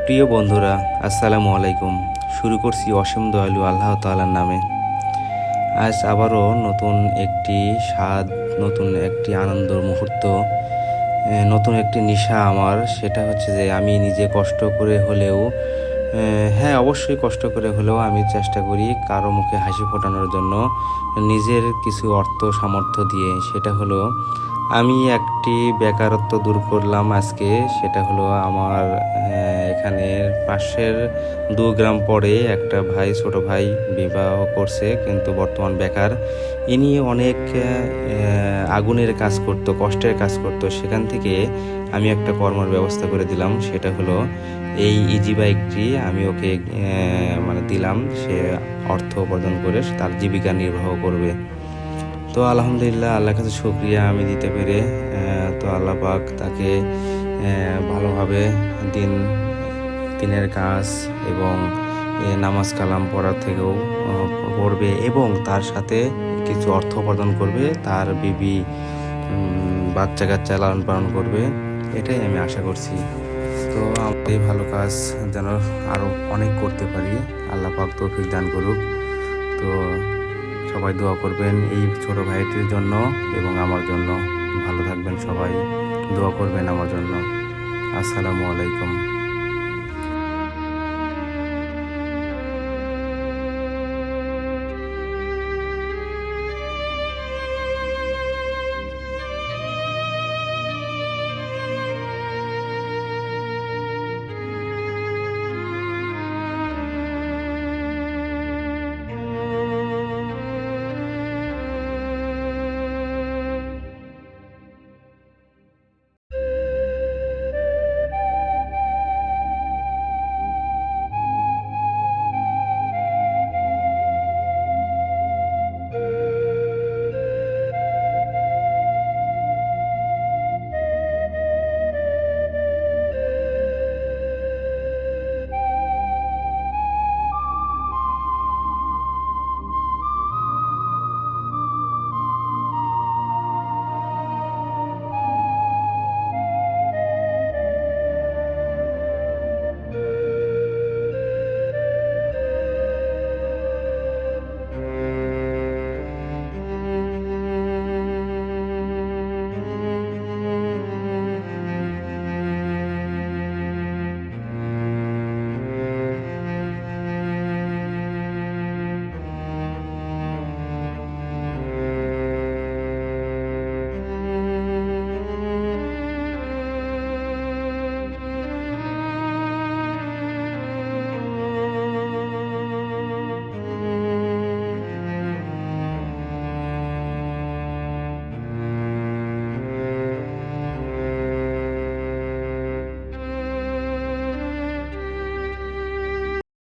প্রিয় বন্ধুরা, আসসালামু আলাইকুম। শুরু করছি অসীম দয়ালু আল্লাহ তাআলার নামে। আজ আবারও নতুন একটি স্বাদ, নতুন একটি আনন্দের মুহূর্ত, নতুন একটি নেশা আমার। সেটা হচ্ছে যে আমি নিজে কষ্ট করে হলেও, হ্যাঁ অবশ্যই কষ্ট করে হলেও আমি চেষ্টা করি কারো মুখে হাসি ফোটানোর জন্য নিজের কিছু অর্থ সামর্থ্য দিয়ে। সেটা হলো আমি একটি বেকারত্ব দূর করলাম আজকে। সেটা হলো আমার এখানে পাশের 2 গ্রাম পরে একটা ভাই, ছোট ভাই বিবাহ করছে কিন্তু বর্তমান বেকার। ইনি অনেক আগুনের কাজ করতো, কষ্টের কাজ করতো। সেখান থেকে আমি একটা কর্মের ব্যবস্থা করে দিলাম। সেটা হলো এই ইজি বাইকটি আমি ওকে মানে দিলাম, সে অর্থ উপার্জন করে তার জীবিকা নির্বাহ করবে। তো আলহামদুলিল্লাহ, আল্লাহর কাছে শুকরিয়া আমি দিতে পেরে। তো আল্লাহ পাক তাকে ভালোভাবে দিনের কাজ এবং নামাজ কালাম পড়ার থেকেও পড়বে এবং তার সাথে কিছু অর্থ উপার্জন করবে, তার বিবি বাচ্চা কাচ্চা লালন পালন করবে, এটাই আমি আশা করছি। তো আমাদের এই ভালো কাজ যেন আরও অনেক করতে পারি, আল্লাহ পাক তৌফিক দান করুক। তো সবাই দোয়া করবেন এই ছোট ভাইটির জন্য এবং আমার জন্য। ভালো থাকবেন সবাই, দোয়া করবেন আমার জন্য। আসসালামু আলাইকুম।